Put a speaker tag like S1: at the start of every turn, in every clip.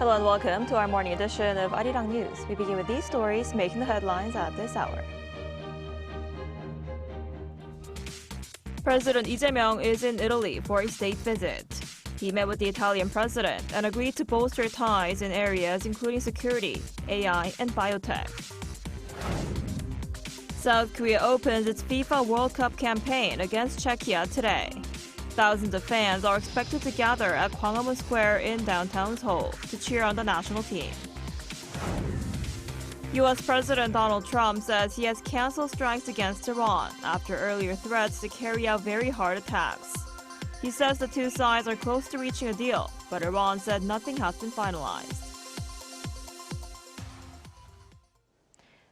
S1: Hello and welcome to our morning edition of Arirang News. We begin with these stories making the headlines at this hour. President Lee Jae-myung is in Italy for a state visit. He met with the Italian president and agreed to bolster ties in areas including security, AI, and biotech. South Korea opens its FIFA World Cup campaign against Czechia today. Thousands of fans are expected to gather at Gwanghwamun Square in downtown Seoul to cheer on the national team. U.S. President Donald Trump says he has canceled strikes against Iran after earlier threats to carry out very hard attacks. He says the two sides are close to reaching a deal, but Iran said nothing has been finalized.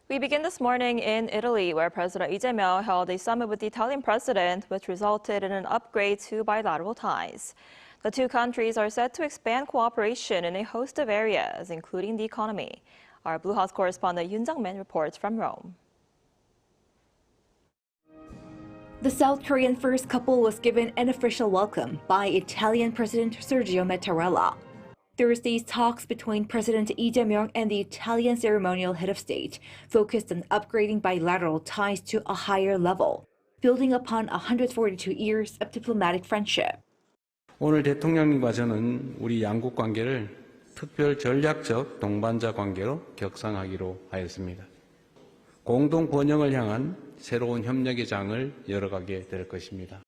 S1: We begin this morning in Italy, where President Lee Jae-myung held a summit with the Italian president, which resulted in an upgrade to bilateral ties. The two countries are set to expand cooperation in a host of areas, including the economy. Our Blue House correspondent Yoon Jung-min reports from Rome.
S2: The South Korean first couple was given an official welcome by Italian President Sergio Mattarella. Thursday's talks between President Lee Jae-myung and the Italian ceremonial head of state focused on upgrading bilateral ties to a higher level, building upon 142 years of diplomatic friendship.
S3: 오늘 대통령님과 저는 우리 양국 관계를 특별 전략적 동반자 관계로 격상하기로 하였습니다. 공동 번영을 향한 새로운 협력의 장을 열어가게 될 것입니다.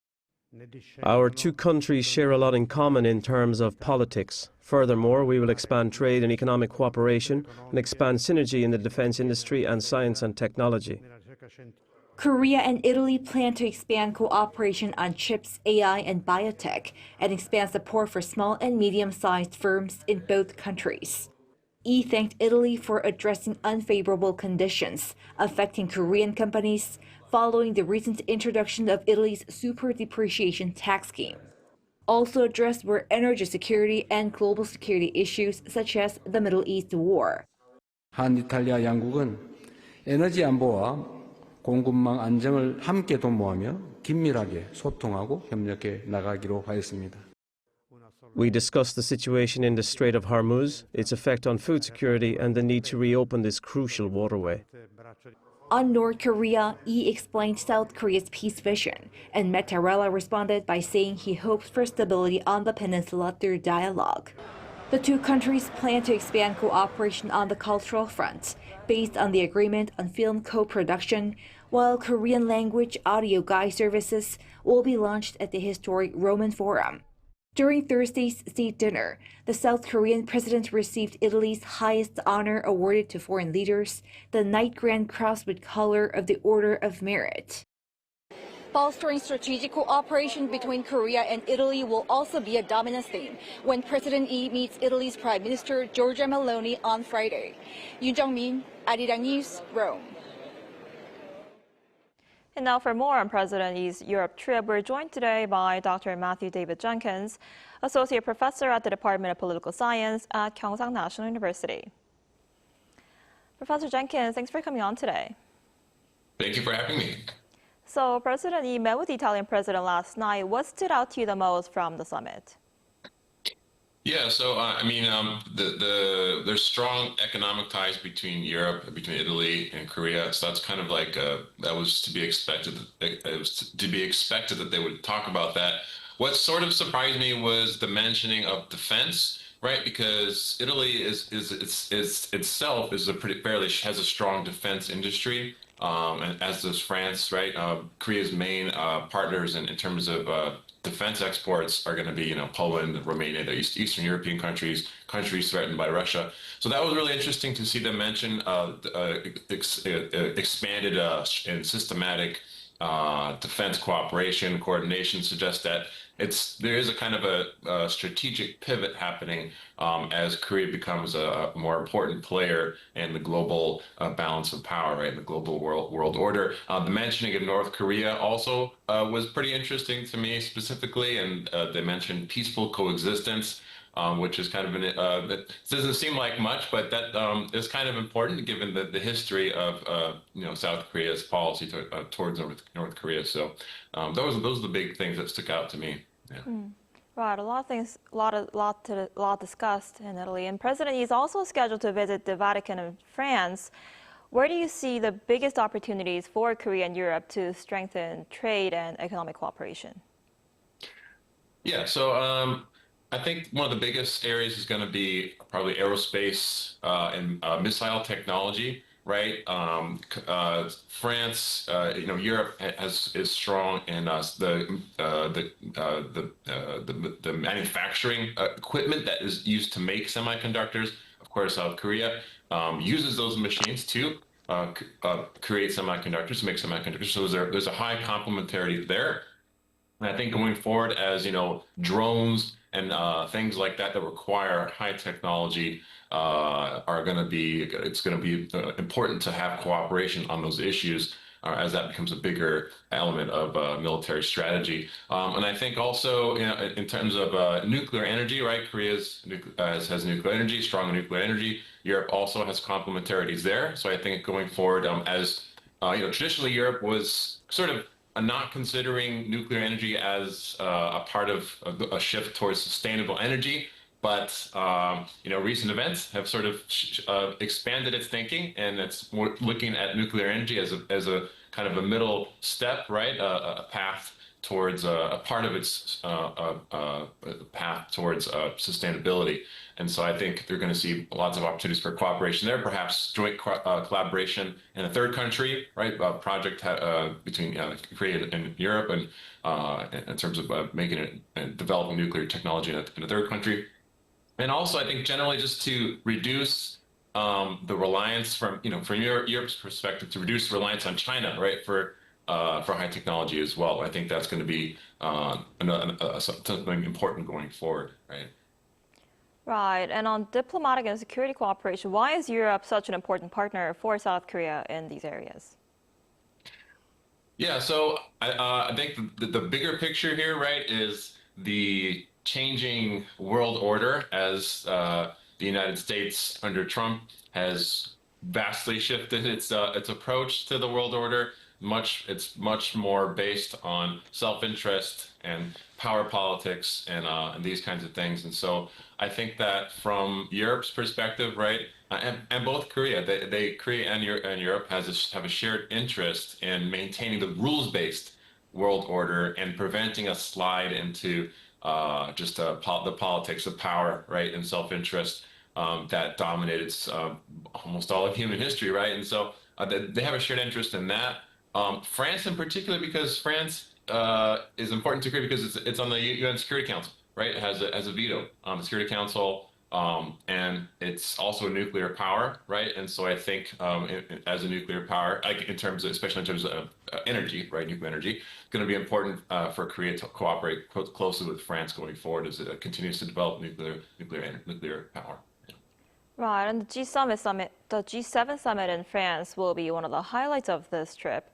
S4: Our two countries share a lot in common in terms of politics. Furthermore, we will expand trade and economic cooperation and expand synergy in the defense industry and science and technology.
S2: Korea and Italy plan to expand cooperation on chips, AI, and biotech, and expand support for small and medium-sized firms in both countries. Lee thanked Italy for addressing unfavorable conditions affecting Korean companies following the recent introduction of Italy's super depreciation tax scheme. Also addressed were energy security and global security issues such as the Middle East war.
S3: 한 이탈리아 양국은 에너지 안보와 공급망 안정을 함께 도모하며 긴밀하게 소통하고 협력해 나가기로 하였습니다.
S4: We discussed the situation in the Strait of Hormuz, its effect on food security, and the need to reopen this crucial waterway.
S2: On North Korea, Lee explained South Korea's peace vision, and Mattarella responded by saying he hopes for stability on the peninsula through dialogue. The two countries plan to expand cooperation on the cultural front, based on the agreement on film co-production, while Korean language audio guide services will be launched at the historic Roman Forum. During Thursday's state dinner, the South Korean president received Italy's highest honor awarded to foreign leaders, the Knight Grand Cross with Color of the Order of Merit. Bolstering strategic cooperation between Korea and Italy will also be a dominant theme when President Lee meets Italy's Prime Minister Giorgia Meloni on Friday. Yoon Jung-min, Arirang News, Rome.
S1: And now for more on President Lee's Europe trip, we're joined today by Dr. Matthew David Jenkins, Associate Professor at the Department of Political Science at Gyeongsang National University. Professor Jenkins, thanks for coming on today.
S5: Thank you for having me.
S1: So President Lee met with the Italian president last night. What stood out to you the most from the summit?
S5: Yeah, so there's strong economic ties between Europe, between Italy and Korea. So that's kind of like that was to be expected. It was to be expected that they would talk about that. What sort of surprised me was the mentioning of defense, right? Because Italy itself is has a strong defense industry, and as does France, right? Korea's main partners in terms of defense exports are going to be, Poland, Romania, the Eastern European countries threatened by Russia. So that was really interesting to see them mention expanded and systematic defense cooperation, coordination. Suggests that there is a kind of a strategic pivot happening as Korea becomes a more important player in the global balance of power, right, in the global world order. The mentioning of North Korea also was pretty interesting to me specifically, and they mentioned peaceful coexistence, which is kind of that doesn't seem like much, but that is kind of important given the history of South Korea's policy towards North Korea. So those are the big things that stick out to me. Yeah.
S1: Right, a lot of things, lot discussed in Italy. And President Xi is also scheduled to visit the Vatican and France. Where do you see the biggest opportunities for Korea and Europe to strengthen trade and economic cooperation?
S5: Yeah, so I think one of the biggest areas is going to be probably aerospace and missile technology, right? France, Europe is strong in the manufacturing equipment that is used to make semiconductors. Of course, South Korea uses those machines to create semiconductors, to make semiconductors. So there's a high complementarity there. And I think going forward, as drones and things like that require high technology are going to be, it's going to be important to have cooperation on those issues as that becomes a bigger element of military strategy. And I think also, in terms of nuclear energy, right? Korea has nuclear energy, strong nuclear energy. Europe also has complementarities there. So I think going forward, as traditionally Europe was sort of not considering nuclear energy as a part of a shift towards sustainable energy. But recent events have sort of expanded its thinking, and it's more looking at nuclear energy as a kind of a middle step, right? A path towards a part of its path towards sustainability. And so I think they're going to see lots of opportunities for cooperation there, perhaps joint collaboration in a third country, right? A project between Korea and Europe, and in terms of making it and developing nuclear technology in a third country. And also, I think generally just to reduce the reliance from Europe's perspective, to reduce reliance on China, right, for high technology as well. I think that's going to be something important going forward, right?
S1: Right, and on diplomatic and security cooperation, why is Europe such an important partner for South Korea in these areas?
S5: Yeah, so I think the bigger picture here, right, is the changing world order as the United States under Trump has vastly shifted its approach to the world order. It's much more based on self-interest and power politics and these kinds of things. And so I think that from Europe's perspective, right, and both Korea, Korea and Europe have a shared interest in maintaining the rules-based world order and preventing a slide into just the politics of power, right, and self-interest that dominated almost all of human history, right? And so they have a shared interest in that. France in particular, because France is important to Korea because it's on the UN Security Council, right? It has a veto on the Security Council, and it's also a nuclear power, right? And so I think as a nuclear power, especially in terms of energy, right, nuclear energy, it's going to be important for Korea to cooperate closely with France going forward as it continues to develop nuclear power.
S1: Right, and the G7 summit in France will be one of the highlights of this trip.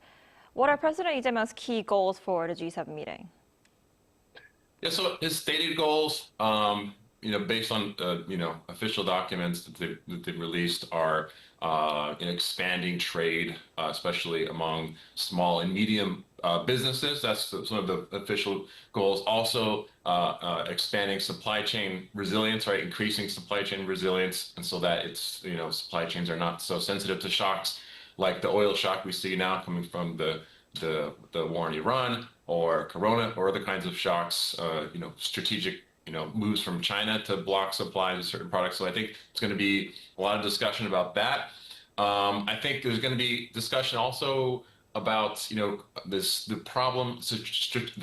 S1: What are President Lee Jae-myung's key goals for the G7 meeting?
S5: Yeah, so his stated goals, based on official documents that they've released, are expanding trade, especially among small and medium businesses. That's some of the official goals. Also, expanding supply chain resilience, right? Increasing supply chain resilience, and so that it's supply chains are not so sensitive to shocks like the oil shock we see now coming from the war in Iran or Corona or other kinds of shocks. Strategic moves from China to block supplies of certain products. So I think it's going to be a lot of discussion about that. I think there's going to be discussion also about the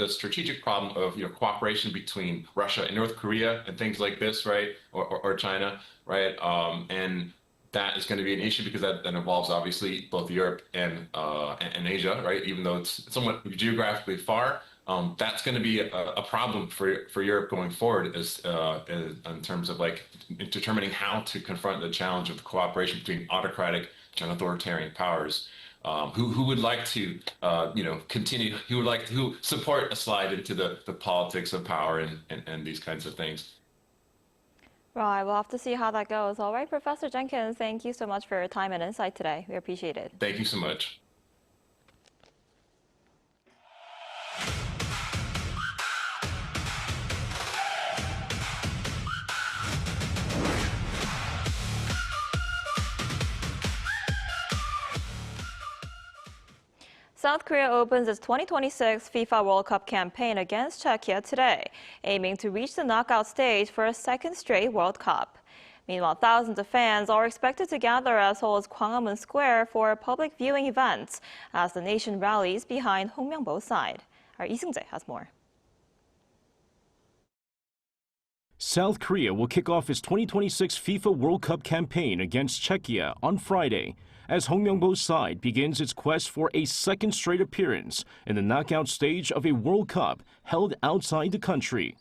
S5: strategic problem of cooperation between Russia and North Korea and things like this, right, or China, right, and that is going to be an issue because that involves obviously both Europe and Asia, right, even though it's somewhat geographically far. That's going to be a problem for Europe going forward in terms of determining how to confront the challenge of the cooperation between autocratic and authoritarian powers who would like to continue, who support a slide into the politics of power and these kinds of things.
S1: Right, we'll have to see how that goes. All right, Professor Jenkins, thank you so much for your time and insight today. We appreciate it.
S5: Thank you so much.
S1: South Korea opens its 2026 FIFA World Cup campaign against Czechia today, aiming to reach the knockout stage for a second straight World Cup. Meanwhile, thousands of fans are expected to gather as Seoul as Gwanghwamun Square for public viewing events as the nation rallies behind Hong Myung-bo's side. Our Lee Seung-jae has more.
S6: South Korea will kick off its 2026 FIFA World Cup campaign against Czechia on Friday, as Hong Myung-bo's side begins its quest for a second straight appearance in the knockout stage of a World Cup held outside the country.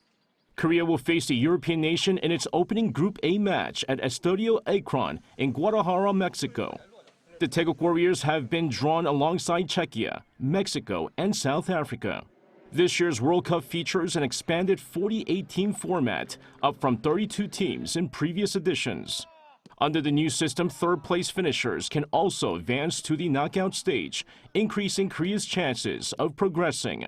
S6: Korea will face the European nation in its opening Group A match at Estadio Akron in Guadalajara, Mexico. The Taeguk Warriors have been drawn alongside Czechia, Mexico, and South Africa. This year's World Cup features an expanded 48-team format, up from 32 teams in previous editions. Under the new system, third-place finishers can also advance to the knockout stage, increasing Korea's chances of progressing.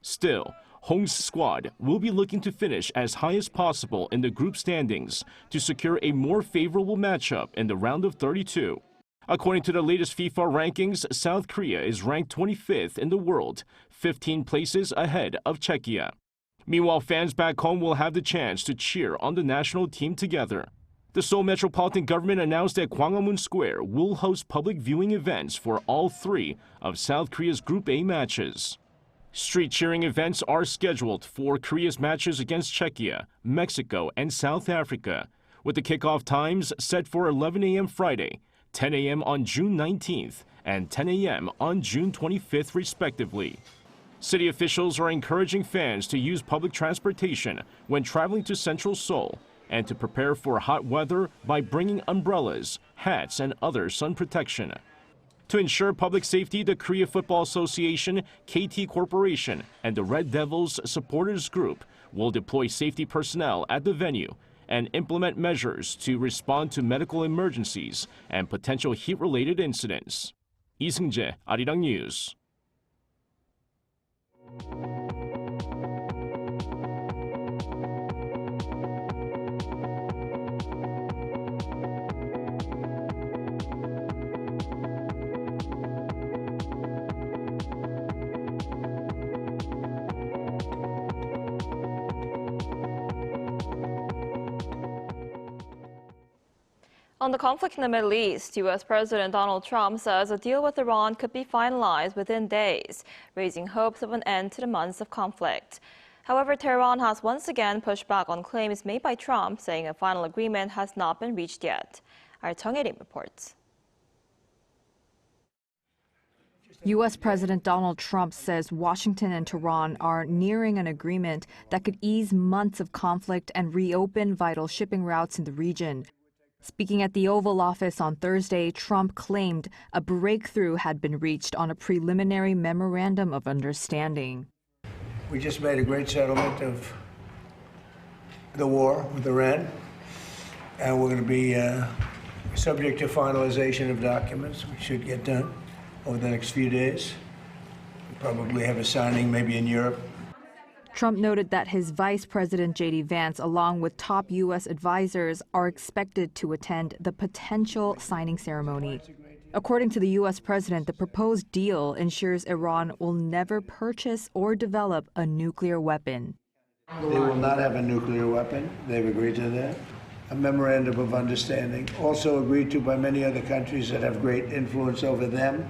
S6: Still, Hong's squad will be looking to finish as high as possible in the group standings to secure a more favorable matchup in the round of 32. According to the latest FIFA rankings, South Korea is ranked 25th in the world, 15 places ahead of Czechia. Meanwhile, fans back home will have the chance to cheer on the national team together. The Seoul Metropolitan Government announced that Gwanghwamun Square will host public viewing events for all three of South Korea's Group A matches. Street cheering events are scheduled for Korea's matches against Czechia, Mexico, and South Africa, with the kickoff times set for 11 a.m. Friday, 10 a.m. on June 19th, and 10 a.m. on June 25th, respectively. City officials are encouraging fans to use public transportation when traveling to central Seoul and to prepare for hot weather by bringing umbrellas, hats, and other sun protection. To ensure public safety, the Korea Football Association, KT Corporation, and the Red Devils Supporters Group will deploy safety personnel at the venue and implement measures to respond to medical emergencies and potential heat-related incidents. Lee Seung-jae, Arirang News.
S1: On the conflict in the Middle East, U.S. President Donald Trump says a deal with Iran could be finalized within days, raising hopes of an end to the months of conflict. However, Tehran has once again pushed back on claims made by Trump, saying a final agreement has not been reached yet. Our Chung Hae-rim reports.
S7: U.S. President Donald Trump says Washington and Tehran are nearing an agreement that could ease months of conflict and reopen vital shipping routes in the region. Speaking at the Oval Office on Thursday, Trump claimed a breakthrough had been reached on a preliminary memorandum of understanding.
S8: We just made a great settlement of the war with Iran, and we're going to be subject to finalization of documents, which should get done over the next few days. We'll probably have a signing maybe in Europe.
S7: Trump noted that his Vice President J.D. Vance, along with top U.S. advisors, are expected to attend the potential signing ceremony. According to the U.S. president, the proposed deal ensures Iran will never purchase or develop a nuclear weapon.
S8: They will not have a nuclear weapon. They've agreed to that. A memorandum of understanding, also agreed to by many other countries that have great influence over them.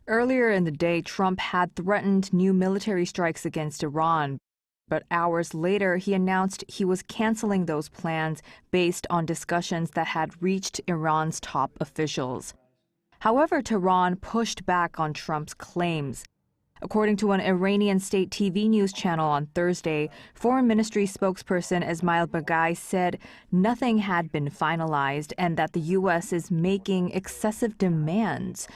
S7: Earlier in the day, Trump had threatened new military strikes against Iran. But hours later, he announced he was canceling those plans based on discussions that had reached Iran's top officials. However, Tehran pushed back on Trump's claims. According to an Iranian state TV news channel on Thursday, Foreign Ministry spokesperson Esmail Baghaei said nothing had been finalized and that the U.S. is making excessive demands.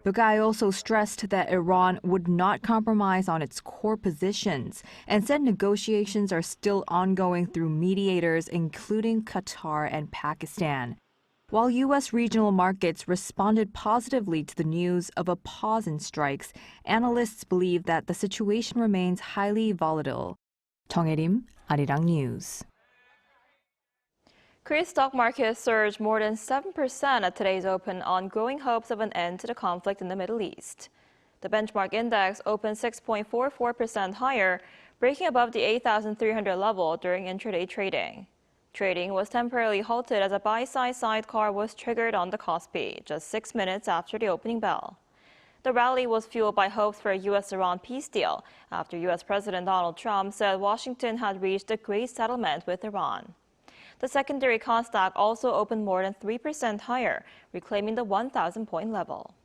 S7: Baghaei also stressed that Iran would not compromise on its core positions and said negotiations are still ongoing through mediators, including Qatar and Pakistan. While U.S. regional markets responded positively to the news of a pause in strikes, analysts believe that the situation remains highly volatile. Chung Hae-rim, Arirang News.
S1: Korea's stock market surged more than 7% at today's open on growing hopes of an end to the conflict in the Middle East. The benchmark index opened 6.44% higher, breaking above the 8,300 level during intraday trading. Trading was temporarily halted as a buy-side sidecar was triggered on the KOSPI just 6 minutes after the opening bell. The rally was fueled by hopes for a U.S.-Iran peace deal after U.S. President Donald Trump said Washington had reached a great settlement with Iran. The secondary Kosdaq also opened more than 3% higher, reclaiming the 1,000-point level.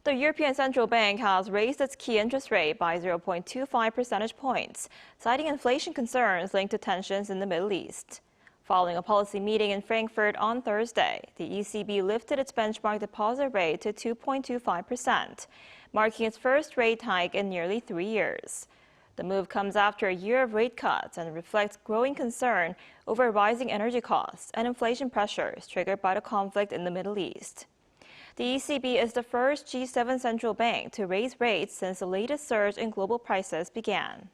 S1: The European Central Bank has raised its key interest rate by 0.25 percentage points, citing inflation concerns linked to tensions in the Middle East. Following a policy meeting in Frankfurt on Thursday, the ECB lifted its benchmark deposit rate to 2.25%, marking its first rate hike in nearly 3 years. The move comes after a year of rate cuts and reflects growing concern over rising energy costs and inflation pressures triggered by the conflict in the Middle East. The ECB is the first G7 central bank to raise rates since the latest surge in global prices began.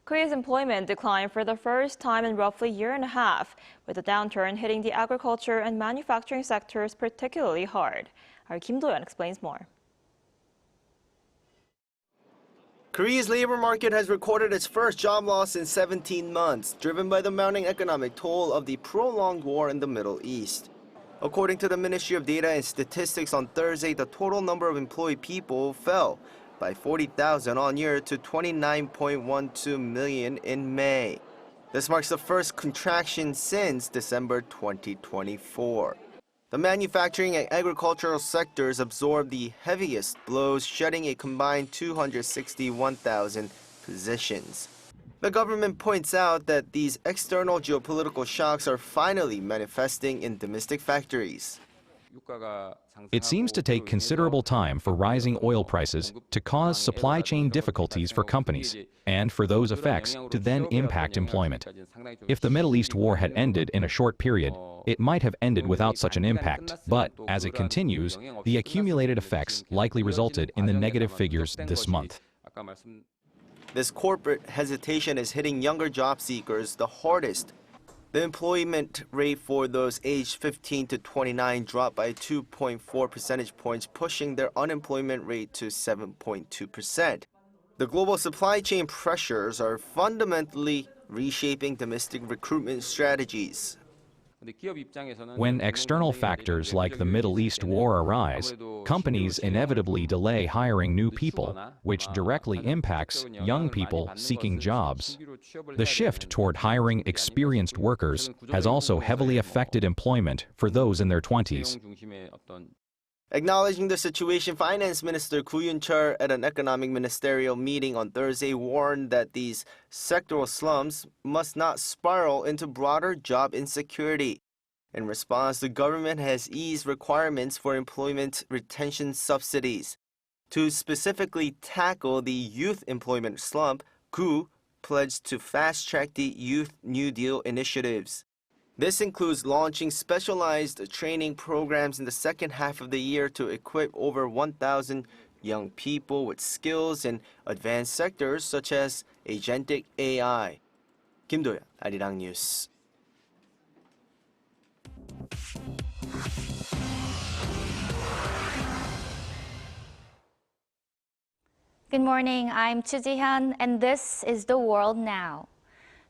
S1: Korea's employment declined for the first time in roughly a year and a half, with the downturn hitting the agriculture and manufacturing sectors particularly hard. Our Kim Do-yeon explains more.
S9: Korea's labor market has recorded its first job loss in 17 months, driven by the mounting economic toll of the prolonged war in the Middle East. According to the Ministry of Data and Statistics on Thursday, the total number of employed people fell by 40,000 on year to 29.12 million in May. This marks the first contraction since December 2024. The manufacturing and agricultural sectors absorbed the heaviest blows, shedding a combined 261,000 positions. The government points out that these external geopolitical shocks are finally manifesting in domestic factories.
S10: It seems to take considerable time for rising oil prices to cause supply chain difficulties for companies, and for those effects to then impact employment. If the Middle East war had ended in a short period, it might have ended without such an impact, but as it continues, the accumulated effects likely resulted in the negative figures this month.
S9: This corporate hesitation is hitting younger job seekers the hardest. The employment rate for those aged 15 to 29 dropped by 2.4 percentage points, pushing their unemployment rate to 7.2%. The global supply chain pressures are fundamentally reshaping domestic recruitment strategies.
S10: When external factors like the Middle East war arise, companies inevitably delay hiring new people, which directly impacts young people seeking jobs. The shift toward hiring experienced workers has also heavily affected employment for those in their 20s.
S9: Acknowledging the situation, Finance Minister Koo Yoon-chul at an economic ministerial meeting on Thursday warned that these sectoral slumps must not spiral into broader job insecurity. In response, the government has eased requirements for employment retention subsidies. To specifically tackle the youth employment slump, Koo pledged to fast-track the Youth New Deal initiatives. This includes launching specialized training programs in the second half of the year to equip over 1,000 young people with skills in advanced sectors such as agentic AI. Kim Do-yeon, Arirang News.
S11: Good morning, I'm Choo Ji-hyun, and this is The World Now.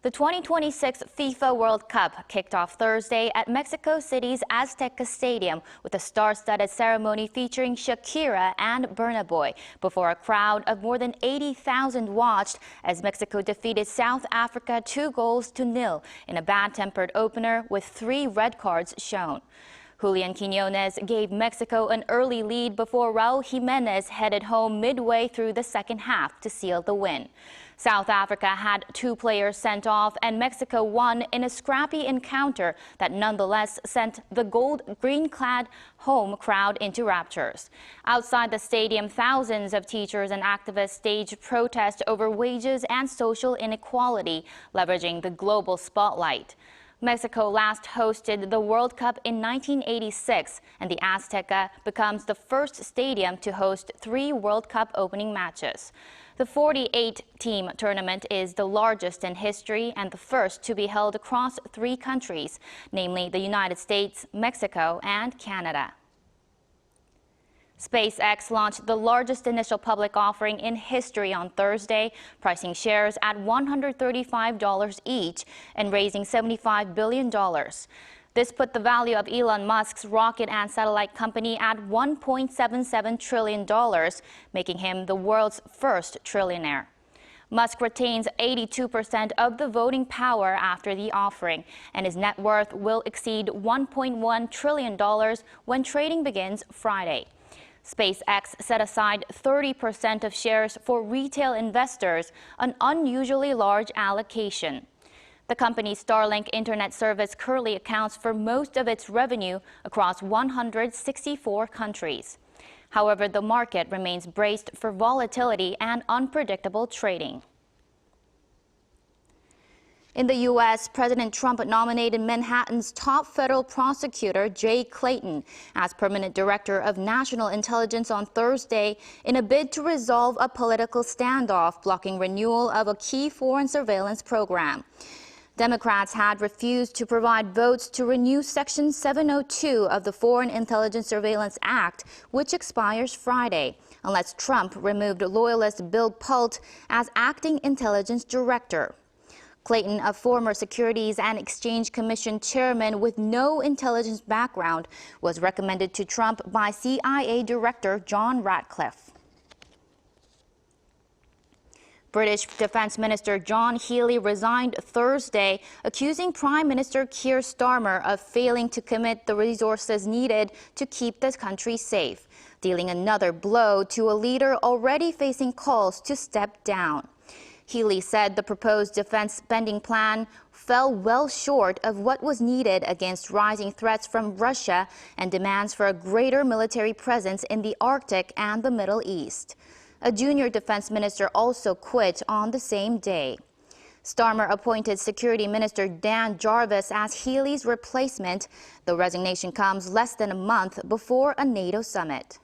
S11: The 2026 FIFA World Cup kicked off Thursday at Mexico City's Azteca Stadium with a star-studded ceremony featuring Shakira and Burna Boy before a crowd of more than 80,000 watched as Mexico defeated South Africa 2-0 in a bad-tempered opener with 3 red cards shown. Julian Quiñones gave Mexico an early lead before Raul Jimenez headed home midway through the second half to seal the win. South Africa had 2 players sent off and Mexico won in a scrappy encounter that nonetheless sent the gold-green-clad home crowd into raptures. Outside the stadium, thousands of teachers and activists staged protests over wages and social inequality, leveraging the global spotlight. Mexico last hosted the World Cup in 1986, and the Azteca becomes the first stadium to host 3 World Cup opening matches. The 48-team tournament is the largest in history and the first to be held across 3 countries, namely the United States, Mexico, and Canada. SpaceX launched the largest initial public offering in history on Thursday, pricing shares at $135 each and raising $75 billion. This put the value of Elon Musk's rocket and satellite company at $1.77 trillion, making him the world's first trillionaire. Musk retains 82% of the voting power after the offering, and his net worth will exceed $1.1 trillion when trading begins Friday. SpaceX set aside 30% of shares for retail investors, an unusually large allocation. The company's Starlink internet service currently accounts for most of its revenue across 164 countries. However, the market remains braced for volatility and unpredictable trading. In the U.S., President Trump nominated Manhattan's top federal prosecutor, Jay Clayton, as permanent director of national intelligence on Thursday in a bid to resolve a political standoff blocking renewal of a key foreign surveillance program. Democrats had refused to provide votes to renew Section 702 of the Foreign Intelligence Surveillance Act, which expires Friday, unless Trump removed loyalist Bill Pult as acting intelligence director. Clayton, a former Securities and Exchange Commission chairman with no intelligence background, was recommended to Trump by CIA Director John Ratcliffe. British Defense Minister John Healey resigned Thursday, accusing Prime Minister Keir Starmer of failing to commit the resources needed to keep the country safe, dealing another blow to a leader already facing calls to step down. Healey said the proposed defense spending plan fell well short of what was needed against rising threats from Russia and demands for a greater military presence in the Arctic and the Middle East. A junior defense minister also quit on the same day. Starmer appointed Security Minister Dan Jarvis as Healey's replacement. The resignation comes less than a month before a NATO summit.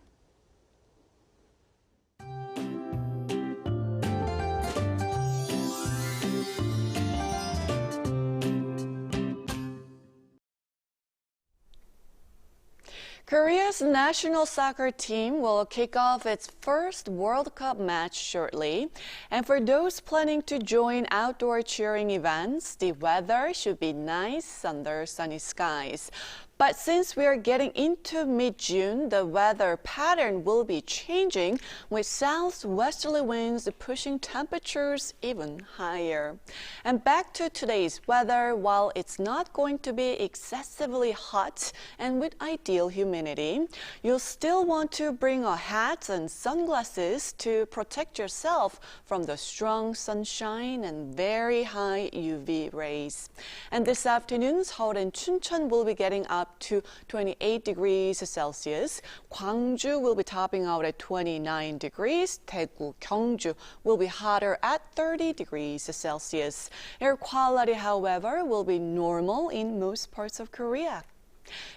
S12: Korea's national soccer team will kick off its first World Cup match shortly. And for those planning to join outdoor cheering events, the weather should be nice under sunny skies. But since we are getting into mid-June, the weather pattern will be changing with southwesterly winds pushing temperatures even higher. And back to today's weather, while it's not going to be excessively hot and with ideal humidity, you'll still want to bring a hat and sunglasses to protect yourself from the strong sunshine and very high UV rays. And this afternoon, Seoul and Chuncheon will be getting up to 28 degrees Celsius. Gwangju will be topping out at 29 degrees. Daegu, Gyeongju will be hotter at 30 degrees Celsius. Air quality, however, will be normal in most parts of Korea.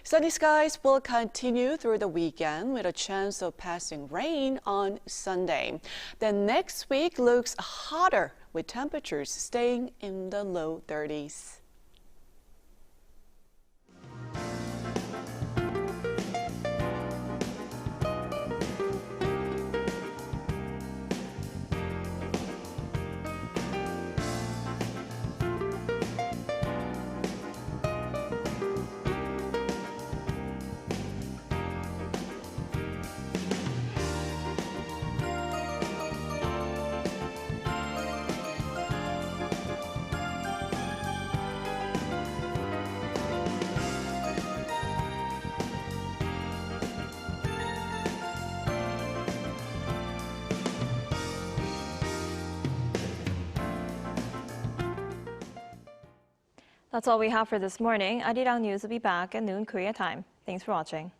S12: Sunny skies will continue through the weekend with a chance of passing rain on Sunday. Then next week looks hotter with temperatures staying in the low 30s.
S1: That's all we have for this morning. Arirang News will be back at noon Korea time. Thanks for watching.